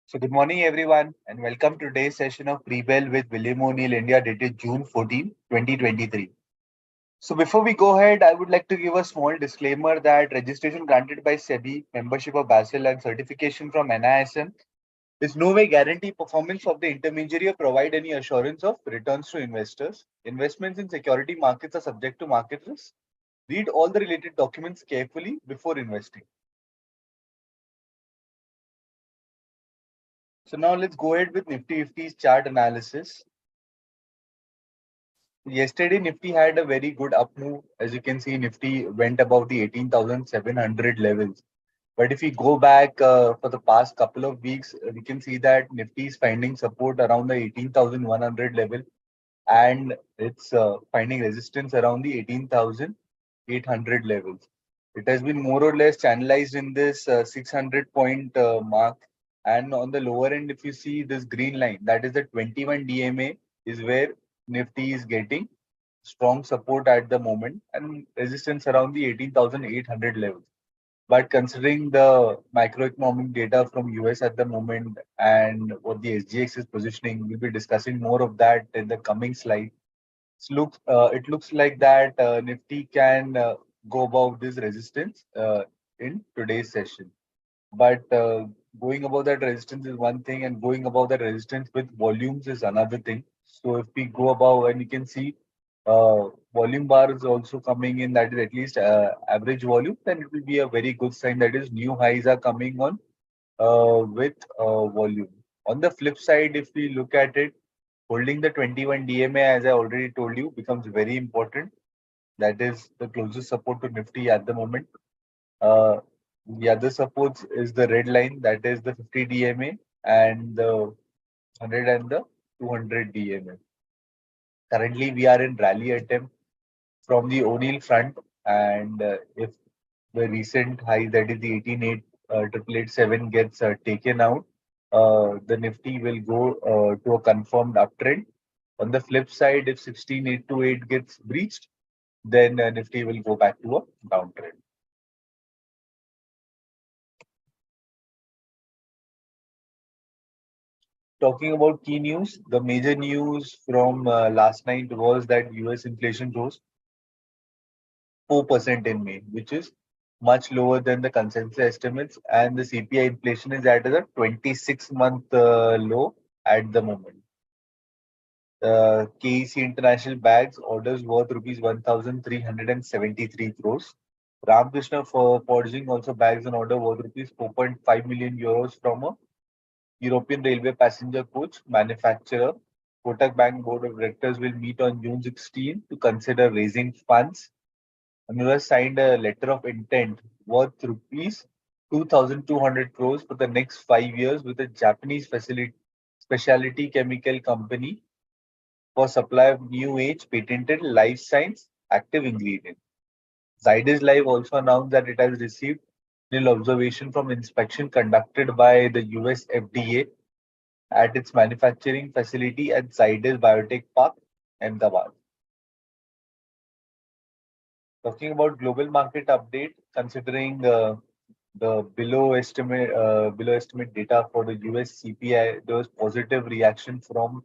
So good morning everyone and welcome to today's session of Pre-Bell with William O'Neill India dated June 14, 2023. So before we go ahead, I would like to give a small disclaimer that registration granted by SEBI, membership of Basel and certification from NISM is no way guarantee performance of the intermediary or provide any assurance of returns to investors. Investments in security markets are subject to market risk. Read all the related documents carefully before investing. So now let's go ahead with Nifty's chart analysis. Yesterday, Nifty had a very good up move. As you can see, Nifty went above the 18,700 levels. But if we go back for the past couple of weeks, we can see that Nifty is finding support around the 18,100 level and it's finding resistance around the 18,800 levels. It has been more or less channelized in this 600 point mark. And on the lower end, if you see this green line, that is the 21 DMA, is where Nifty is getting strong support at the moment and resistance around the 18,800 levels. But considering the macroeconomic data from US at the moment and what the SGX is positioning, we'll be discussing more of that in the coming slide. It looks like that Nifty can go above this resistance in today's session. But going above that resistance is one thing, and going above that resistance with volumes is another thing. So if we go above, and you can see volume bar is also coming in, that is at least average volume, then it will be a very good sign that is new highs are coming on with volume. On the flip side, if we look at it, holding the 21 DMA, as I already told you, becomes very important. That is the closest support to Nifty at the moment. Uh, the other supports is the red line, that is the 50 DMA and the 100 and the 200 DMA. Currently, we are in rally attempt from the O'Neill front, and if the recent high, that is the 18,887 gets taken out, the Nifty will go to a confirmed uptrend. On the flip side, if 16,828 gets breached, then Nifty will go back to a downtrend. Talking about key news, the major news from last night was that US inflation rose 4% in May, which is much lower than the consensus estimates, and the CPI inflation is at a 26-month low at the moment. KEC International bags orders worth rupees 1,373 crores. Ramakrishna Forging also bags an order worth rupees 4.5 million euros from a European railway passenger coach manufacturer. Kotak Bank Board of Directors will meet on June 16 to consider raising funds. Anura signed a letter of intent worth rupees 2,200 crores for the next 5 years with a Japanese specialty chemical company for supply of new age patented life science active ingredient. Zydus Life also announced that it has received nil observation from inspection conducted by the US FDA at its manufacturing facility at Zydus Biotech Park, Ahmedabad. Talking about global market update, considering the below estimate data for the US CPI, there was positive reaction from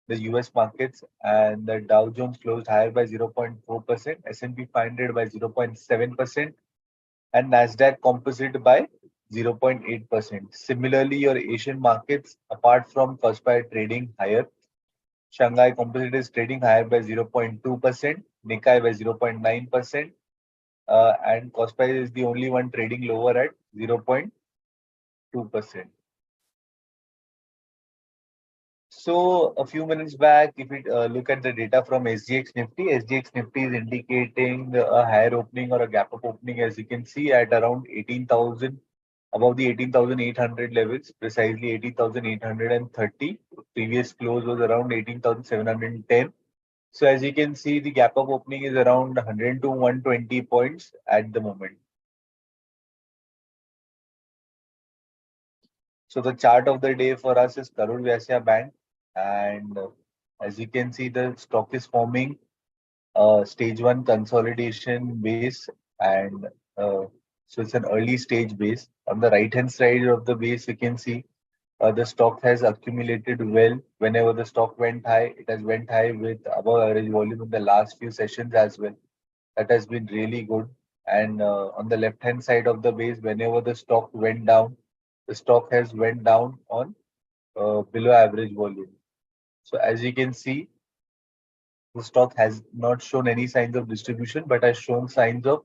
the US markets, and the Dow Jones closed higher by 0.4%, S&P 500 by 0.7%, and Nasdaq Composite by 0.8%. Similarly, your Asian markets, apart from Kospi trading higher, Shanghai Composite is trading higher by 0.2%, Nikkei by 0.9%, and Kospi is the only one trading lower at 0.2%. So a few minutes back, if we look at the data from SGX Nifty, SGX Nifty is indicating a higher opening or a gap up opening, as you can see, at around 18,000, above the 18,800 levels, precisely 18,830. Previous close was around 18,710. So as you can see, the gap up opening is around 100 to 120 points at the moment. So the chart of the day for us is Karur Vysya Bank, and as you can see, the stock is forming stage one consolidation base, and so it's an early stage base. On the right hand side of the base, you can see The stock has accumulated well. Whenever the stock went high, it has went high with above average volume in the last few sessions as well. That has been really good. And on the left hand side of the base, whenever the stock went down, the stock has went down on below average volume. So as you can see, the stock has not shown any signs of distribution, but has shown signs of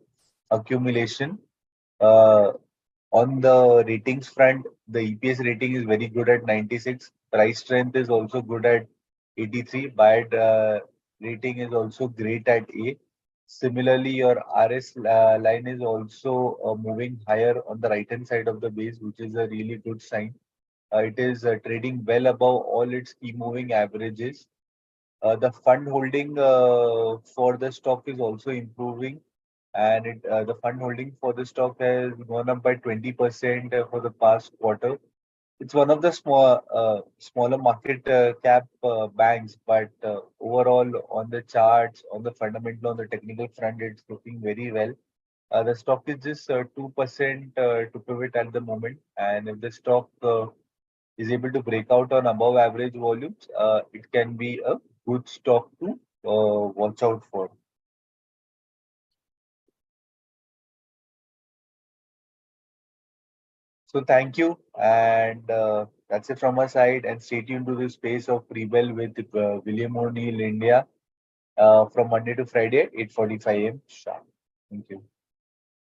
accumulation. Uh, on the ratings front, the EPS rating is very good at 96. Price strength is also good at 83. Buy rating is also great at A. Similarly, your RS line is also moving higher on the right hand side of the base, which is a really good sign. It is trading well above all its key moving averages. The fund holding for the stock is also improving, and the fund holding for the stock has gone up by 20% for the past quarter. It's one of the smaller market cap banks, but overall on the charts, on the fundamental, on the technical front, it's looking very well. The stock is just 2% to pivot at the moment, and if the stock is able to break out on above average volumes, it can be a good stock to watch out for. So thank you, and that's it from our side. And stay tuned to the space of Prebell with William O'Neill India from Monday to Friday at 8:45 a.m. sharp. Thank you.